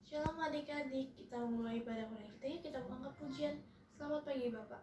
Shalom adik-adik, kita mulai ibadah mulai kita yuk, kita mengangkat pujian. Selamat pagi Bapak.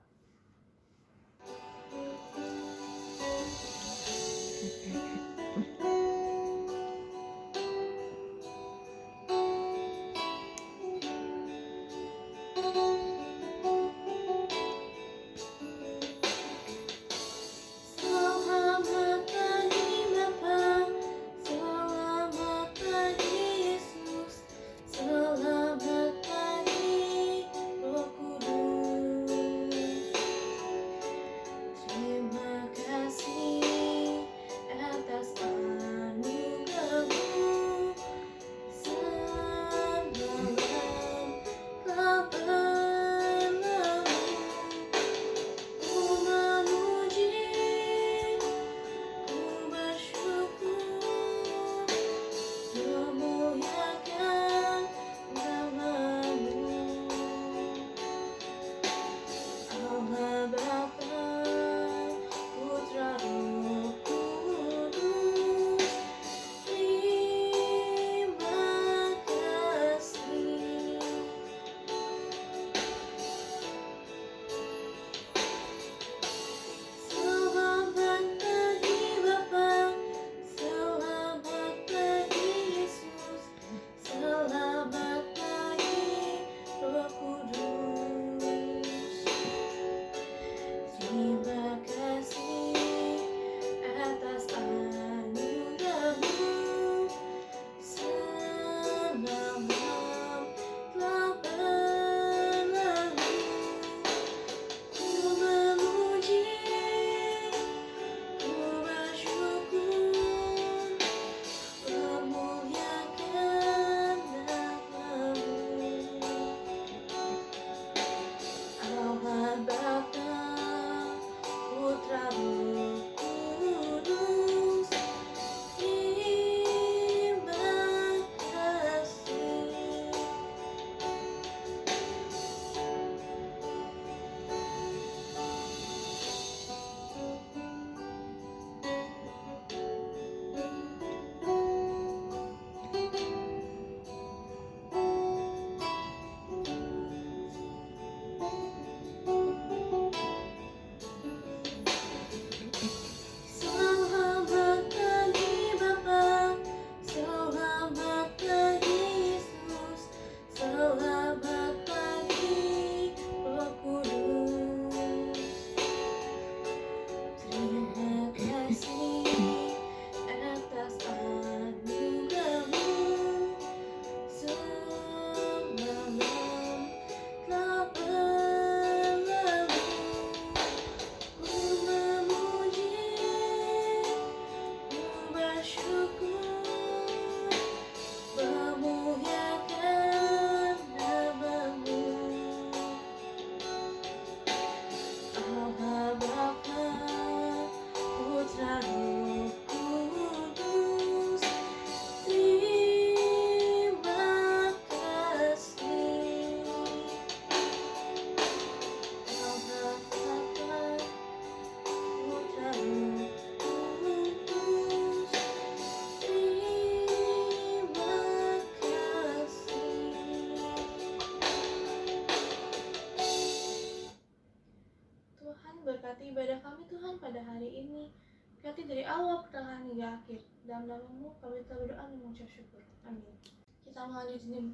Berkati ibadah kami Tuhan pada hari ini. Berkati dari awal pertengahan hingga akhir. Dalam nama-Mu kami telah berdoa dan mengucap syukur. Amin. Kita mau lanjutin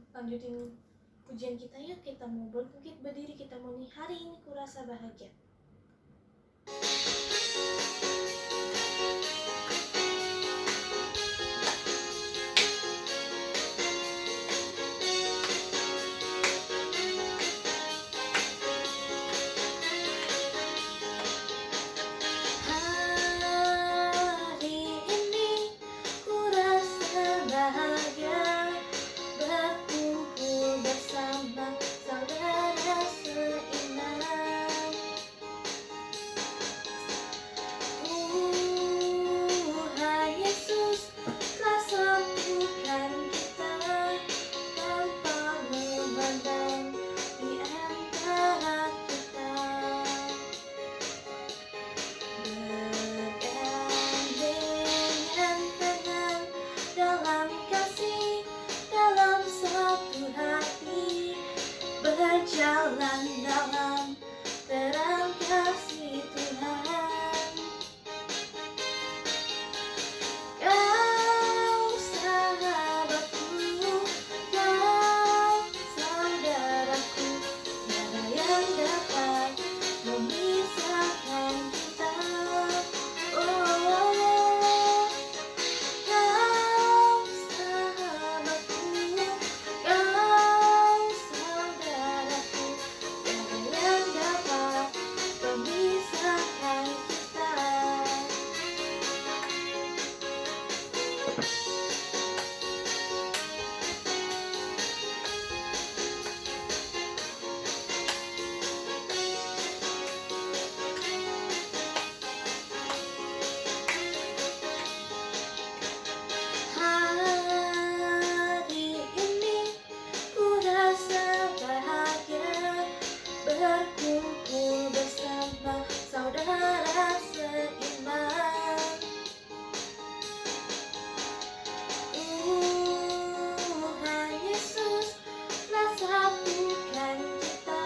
pujian kita yuk. Kita mau bangkit berdiri, kita mau nih hari ini kurasa bahagia. Saudara seiman berjalan dalam terang kasih Tuhan. Kau sahabatku, kau saudaraku, tiada yang dapat memisahkan kita. Oh, kau sahabatku, kau saudaraku, tiada yang dapat memisahkan kita. Hari ini ku rasa bahagia berkumpul bersama saudara seiman. Tuhan Yesus telah satukan kita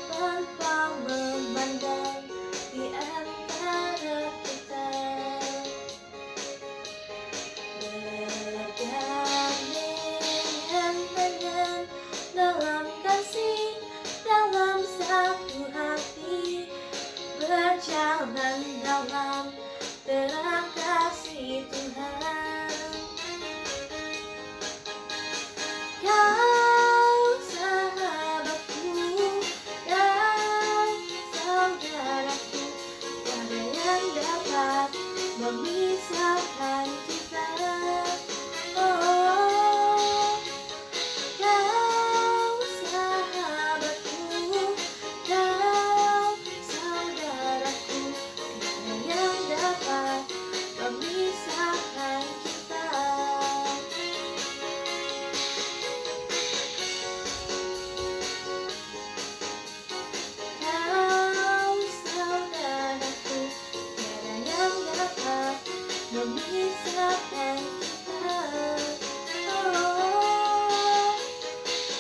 tanpa memandang di antara kita. Bergandengan dalam kasih, dalam satu hati, berjalan dalam terang kasih Tuhan. Kau sahabatku, kau saudaraku, tiada yang dapat memisahkan kita. Oh, kau sahabatku, kau saudaraku, tiada yang dapat memisahkan kita. Kau saudaraku, tiada yang dapat memisahkan kita. Oh,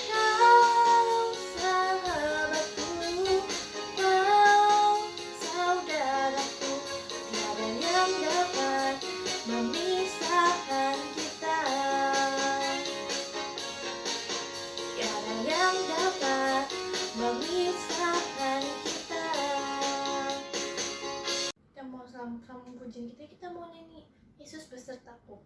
kau sahabatku, kau saudaraku, tiada yang dapat memisahkan kita. Tiada yang dapat memisahkan kita. Kita mau sama pujian kita mau nyanyi Yesus besertaku.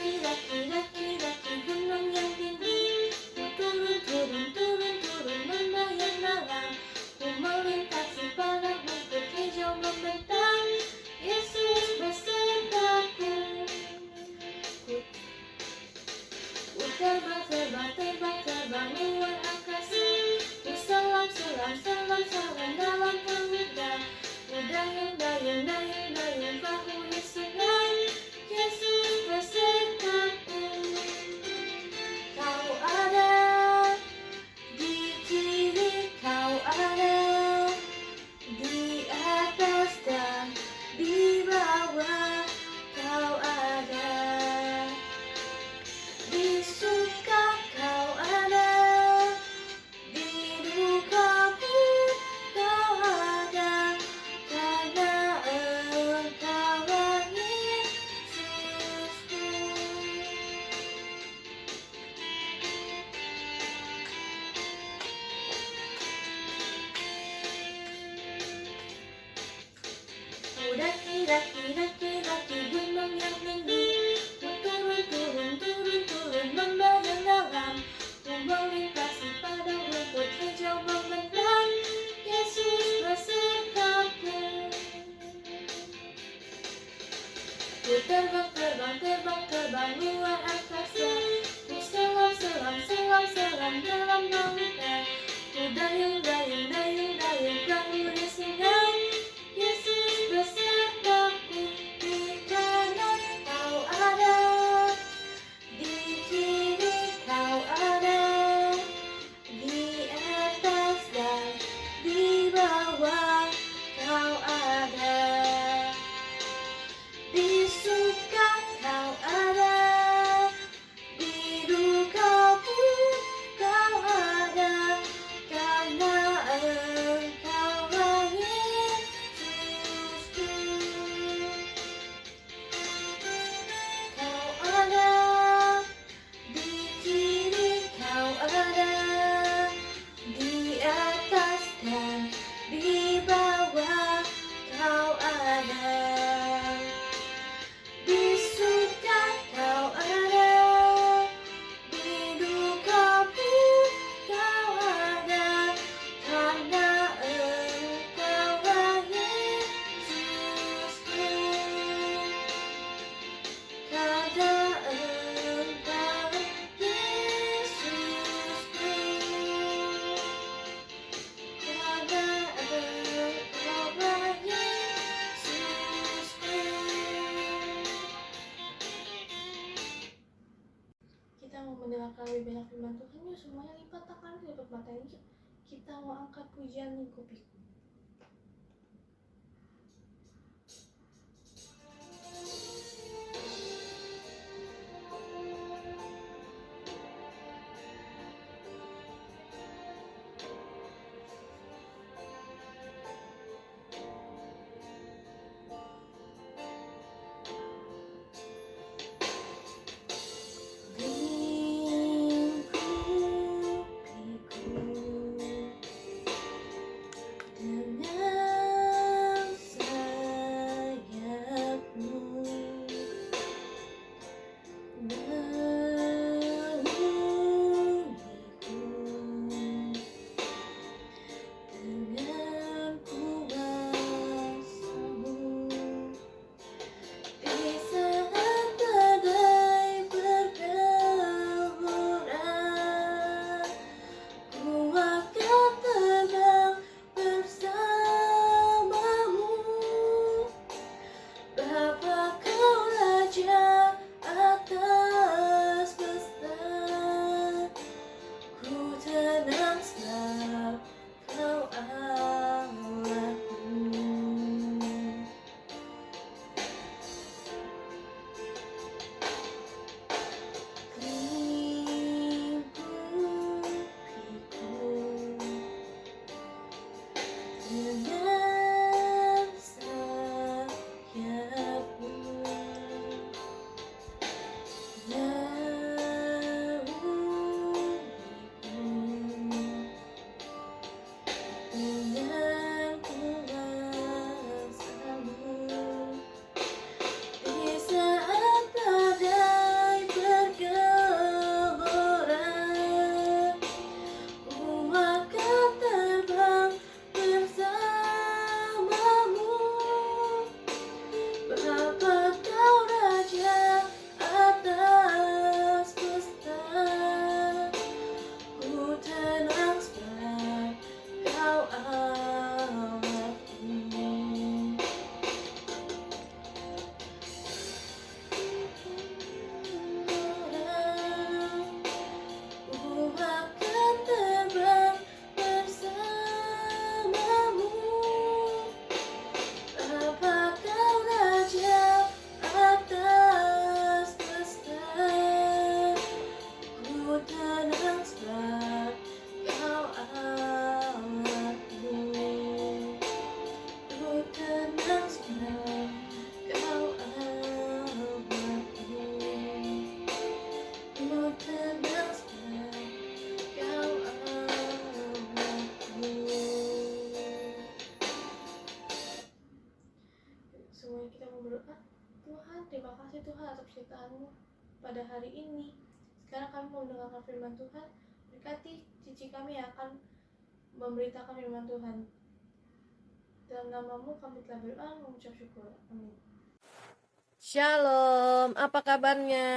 Kira-kira gunung yang tinggi, turun membayang dalam, ku melintasi padang rumput hijau membentang. Yesus besertaku. Ku terbang luar angkasa, ku selam dalam samudra, ku dayung bahunya sungai. Yesus besertaku. Kau ada di kiri, kau ada di atas dan di bawah, kau ada di suka, kau ada di duka pun, kau ada karena Engkaulah Yesusku. Daki gunung yang tinggi, ku turun membayang dalam, ku melintasi padang rumput hijau membentang. Yesus besertaku. Ku terbang luar angkasa, ku selam dalam samudra, ku dayung bahunya sungai. Yesus besertaku. mau mendengarkan lebih banyak firman Tuhan, yuk semuanya lipat tangan, lipat mata ini. Kita mau angkat pujian lingkupiku. Semuanya kita mau berdoa. Tuhan, terima kasih Tuhan atas ciptaan-Mu pada hari ini. Sekarang kami mau mendengarkan firman Tuhan. Berkati cici kami yang akan memberitakan firman Tuhan. Dalam nama-Mu kami telah berdoa mengucap syukur. Amin. Shalom, apa kabarnya?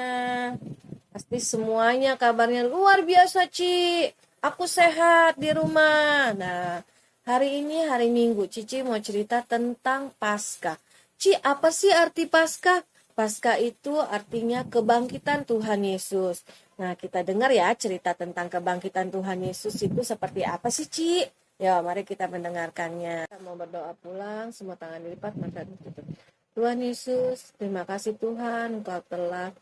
Pasti semuanya kabarnya luar biasa, Ci. Aku sehat di rumah. Nah, hari ini hari Minggu, Cici mau cerita tentang Paskah. Ci, apa sih arti Paskah? Paskah itu artinya kebangkitan Tuhan Yesus. Nah, kita dengar ya cerita tentang kebangkitan Tuhan Yesus itu seperti apa sih, Ci? Ya, mari kita mendengarkannya. Kita mau berdoa pulang, semua tangan dilipat, mata ditutup. Tuhan Yesus, terima kasih Tuhan, Engkau telah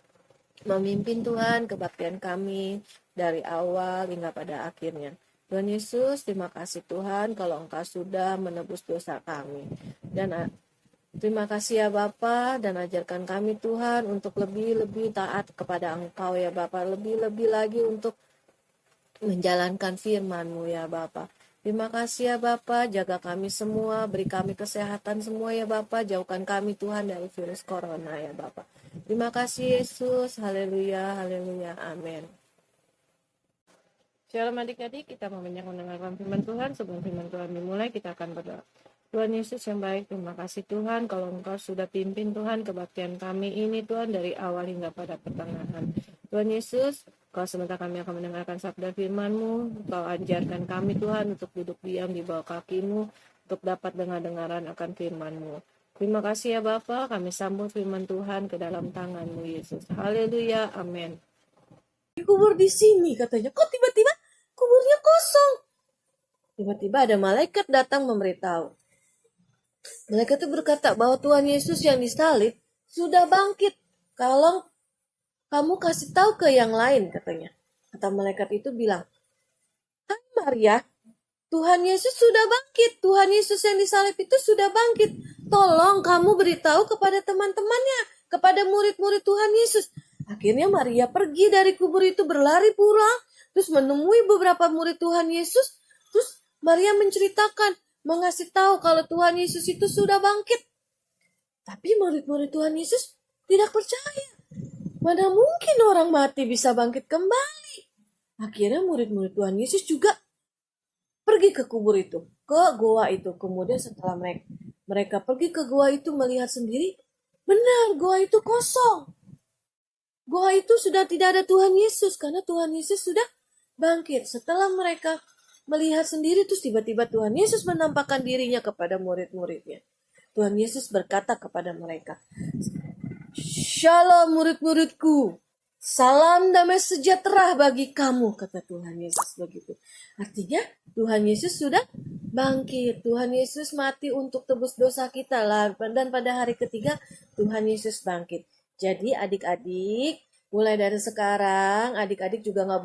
memimpin Tuhan kebaktian kami dari awal hingga pada akhirnya. Tuhan Yesus, terima kasih Tuhan kalau Engkau sudah menebus dosa kami. Dan terima kasih ya Bapa, dan ajarkan kami Tuhan untuk lebih-lebih taat kepada Engkau ya Bapa, lebih-lebih lagi untuk menjalankan firman-Mu ya Bapa. Terima kasih ya Bapa, jaga kami semua, beri kami kesehatan semua ya Bapa, jauhkan kami Tuhan dari virus corona ya Bapa. Terima kasih Yesus, haleluya, haleluya, amin. Shalom adik-adik, kita mau mendengarkan firman Tuhan. Sebelum firman Tuhan dimulai, kita akan berdoa. Tuhan Yesus yang baik, terima kasih Tuhan kalau Engkau sudah pimpin Tuhan kebaktian kami ini Tuhan dari awal hingga pada pertengahan. Tuhan Yesus, Kau sebentar kami akan mendengarkan sabda firman-Mu. Kau ajarkan kami Tuhan untuk duduk diam di bawah kaki-Mu, untuk dapat dengar-dengaran akan firman-Mu. Terima kasih ya Bapa, kami sambut firman Tuhan ke dalam tangan-Mu Yesus. Haleluya, amin. dikubur di sini katanya. Kok tiba-tiba kuburnya kosong? Tiba-tiba ada malaikat datang memberitahu. Malaikat itu berkata bahwa Tuhan Yesus yang disalib sudah bangkit. Kalau kamu kasih tahu ke yang lain katanya. Kata malaikat itu bilang, "Hai Maria, Tuhan Yesus sudah bangkit. Tuhan Yesus yang disalib itu sudah bangkit. Tolong kamu beritahu kepada teman-temannya, kepada murid-murid Tuhan Yesus." Akhirnya Maria pergi dari kubur itu berlari pulang, terus menemui beberapa murid Tuhan Yesus. Terus Maria menceritakan, mengasih tahu kalau Tuhan Yesus itu sudah bangkit. Tapi murid-murid Tuhan Yesus tidak percaya. Mana mungkin orang mati bisa bangkit kembali? Akhirnya murid-murid Tuhan Yesus juga pergi ke kubur itu, ke goa itu. Kemudian setelah mereka pergi ke goa itu melihat sendiri, benar goa itu kosong. Goa itu sudah tidak ada Tuhan Yesus karena Tuhan Yesus sudah bangkit. Setelah mereka melihat sendiri, terus tiba-tiba Tuhan Yesus menampakkan dirinya kepada murid-muridnya. Tuhan Yesus berkata kepada mereka, "Shalom murid-muridku, salam damai sejahtera bagi kamu," kata Tuhan Yesus begitu. Artinya Tuhan Yesus sudah bangkit. Tuhan Yesus mati untuk tebus dosa kita lah. Dan pada hari ketiga Tuhan Yesus bangkit. Jadi adik-adik, mulai dari sekarang adik-adik juga nggak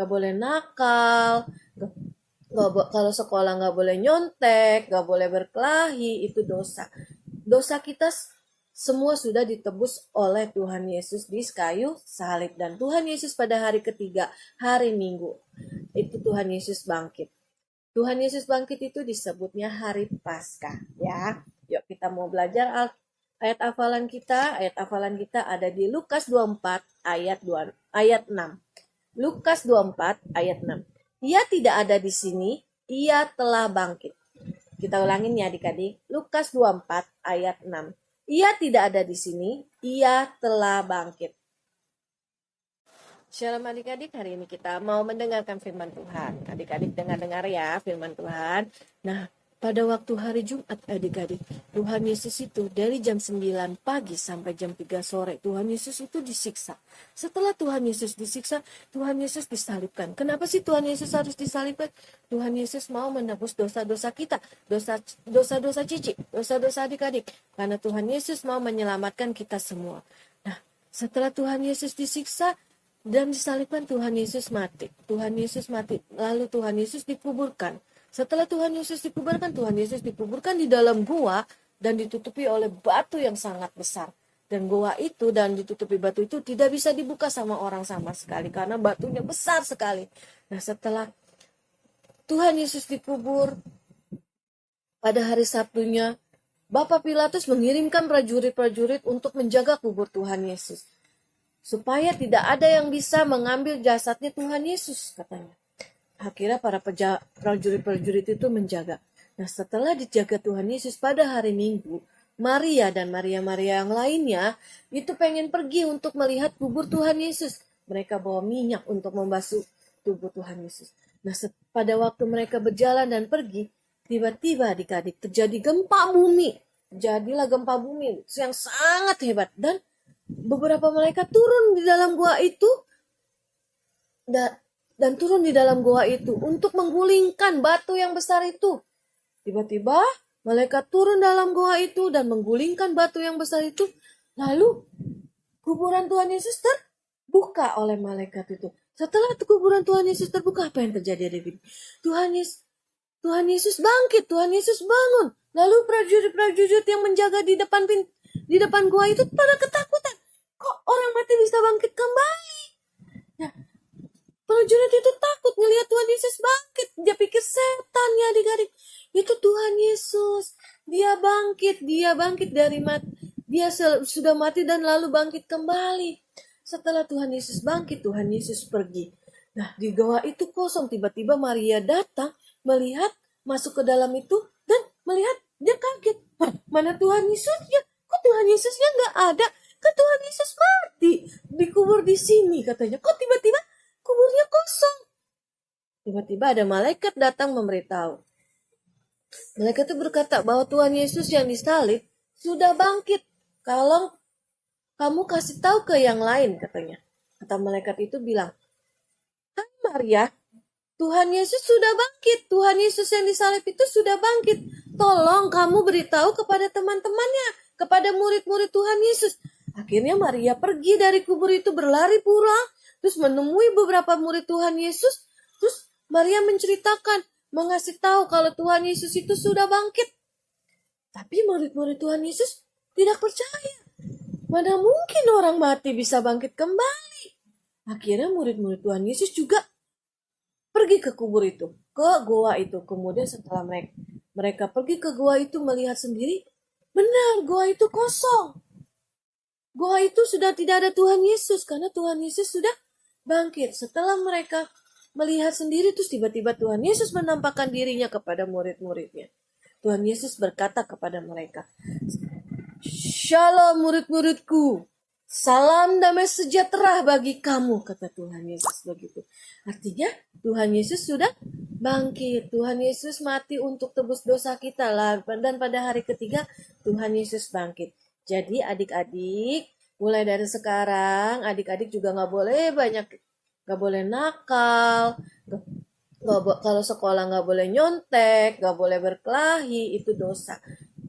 boleh nakal, kalau sekolah nggak boleh nyontek, nggak boleh berkelahi, itu dosa. Dosa kita semua sudah ditebus oleh Tuhan Yesus di kayu salib. Dan Tuhan Yesus pada hari ketiga, hari Minggu, itu Tuhan Yesus bangkit. Tuhan Yesus bangkit itu disebutnya hari Paskah, ya. Yuk kita mau belajar ayat hafalan kita. Ayat hafalan kita ada di Lukas 24 ayat 6. Lukas 24 ayat 6. Ia tidak ada di sini, ia telah bangkit. Kita ulangin ya adik-adik. Lukas 24 ayat 6. Ia tidak ada di sini, ia telah bangkit. Shalom adik-adik, hari ini kita mau mendengarkan firman Tuhan. Adik-adik dengar-dengar ya firman Tuhan. Nah, pada waktu hari Jumat adik-adik, Tuhan Yesus itu dari jam 9 pagi sampai jam 3 sore, Tuhan Yesus itu disiksa. Setelah Tuhan Yesus disiksa, Tuhan Yesus disalibkan. Kenapa sih Tuhan Yesus harus disalibkan? Tuhan Yesus mau menebus dosa-dosa kita, dosa-dosa Cici, dosa-dosa adik-adik. Karena Tuhan Yesus mau menyelamatkan kita semua. Nah, setelah Tuhan Yesus disiksa dan disalibkan, Tuhan Yesus mati. Tuhan Yesus mati, lalu Tuhan Yesus dikuburkan. Setelah Tuhan Yesus dikuburkan di dalam gua dan ditutupi oleh batu yang sangat besar. Dan gua itu dan ditutupi batu itu tidak bisa dibuka sama orang sama sekali karena batunya besar sekali. Nah, setelah Tuhan Yesus dikubur, pada hari Sabtunya, Bapak Pilatus mengirimkan prajurit-prajurit untuk menjaga kubur Tuhan Yesus. Supaya tidak ada yang bisa mengambil jasadnya Tuhan Yesus, katanya. Akhirnya para prajurit-prajurit itu menjaga. Nah, setelah dijaga Tuhan Yesus pada hari Minggu, Maria dan Maria-Maria yang lainnya itu pengen pergi untuk melihat kubur Tuhan Yesus. Mereka bawa minyak untuk membasuh tubuh Tuhan Yesus. Nah, pada waktu mereka berjalan dan pergi, tiba-tiba adik-adik terjadi gempa bumi. Jadilah gempa bumi yang sangat hebat. Dan beberapa malaikat turun di dalam gua itu dan turun di dalam goa itu untuk menggulingkan batu yang besar itu. Tiba-tiba malaikat turun dalam goa itu dan menggulingkan batu yang besar itu. Lalu kuburan Tuhan Yesus terbuka oleh malaikat itu. Setelah kuburan Tuhan Yesus terbuka, apa yang terjadi adik-adik? Tuhan Yesus bangkit, Tuhan Yesus bangun. Lalu prajurit-prajurit yang menjaga di depan goa itu pada ketakutan. Kok orang mati bisa bangkit kembali? Nah, prajurit itu takut ngelihat Tuhan Yesus bangkit. Dia pikir setan ya adik-adik. Itu Tuhan Yesus. Dia bangkit dari mati. Dia sudah mati dan lalu bangkit kembali. Setelah Tuhan Yesus bangkit, Tuhan Yesus pergi. Nah, di goa itu kosong. Tiba-tiba Maria datang, melihat, masuk ke dalam itu, dan melihat, dia kaget. Mana Tuhan Yesusnya? Kok Tuhan Yesusnya nggak ada? Kan Tuhan Yesus mati. Dikubur di sini katanya. Kok tiba-tiba kuburnya kosong? Tiba-tiba ada malaikat datang memberitahu. Malaikat itu berkata bahwa Tuhan Yesus yang disalib sudah bangkit. Kalau kamu kasih tahu ke yang lain, katanya. Kata malaikat itu bilang, "Hai Maria, Tuhan Yesus sudah bangkit. Tuhan Yesus yang disalib itu sudah bangkit. Tolong kamu beritahu kepada teman-temannya, kepada murid-murid Tuhan Yesus." Akhirnya Maria pergi dari kubur itu, berlari pulang, terus menemui beberapa murid Tuhan Yesus. Terus Maria menceritakan, mengasih tahu kalau Tuhan Yesus itu sudah bangkit. Tapi murid-murid Tuhan Yesus tidak percaya. Mana mungkin orang mati bisa bangkit kembali? Akhirnya murid-murid Tuhan Yesus juga pergi ke kubur itu, ke goa itu. Kemudian setelah mereka pergi ke goa itu, melihat sendiri, benar goa itu kosong. Goa itu sudah tidak ada Tuhan Yesus, karena Tuhan Yesus sudah bangkit. Setelah mereka melihat sendiri, terus tiba-tiba Tuhan Yesus menampakkan dirinya kepada murid-muridnya. Tuhan Yesus berkata kepada mereka, "Shalom murid-muridku, salam damai sejahtera bagi kamu," kata Tuhan Yesus begitu. Artinya Tuhan Yesus sudah bangkit. Tuhan Yesus mati untuk tebus dosa kita lah. Dan pada hari ketiga Tuhan Yesus bangkit. Jadi adik-adik, mulai dari sekarang adik-adik juga nggak boleh nakal. Kalau sekolah nggak boleh nyontek, nggak boleh berkelahi, itu dosa.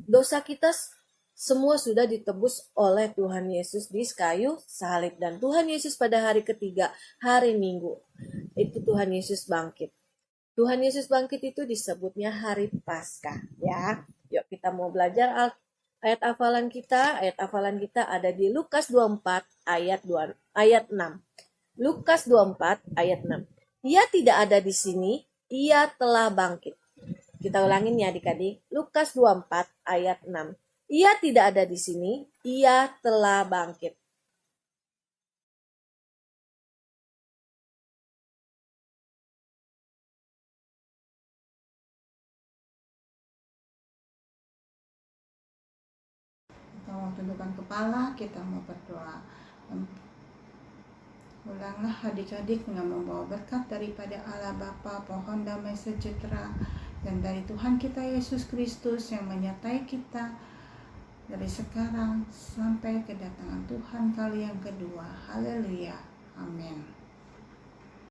Dosa kita semua sudah ditebus oleh Tuhan Yesus di kayu salib. Dan Tuhan Yesus pada hari ketiga, hari Minggu, itu Tuhan Yesus bangkit. Tuhan Yesus bangkit itu disebutnya hari Paskah, ya. Yuk kita mau belajar ayat hafalan kita. Ayat hafalan kita ada di Lukas 24 ayat 6. Lukas 24 ayat 6. Ia tidak ada di sini, ia telah bangkit. Kita ulangin ya adik-adik. Lukas 24 ayat 6. Ia tidak ada di sini, ia telah bangkit. Kita mau tundukkan kepala, kita mau berdoa. Ulanglah adik-adik dengan membawa berkat daripada Allah Bapa, pohon damai sejahtera, dan dari Tuhan kita Yesus Kristus yang menyertai kita dari sekarang sampai kedatangan Tuhan kali yang kedua. Haleluya. Amin.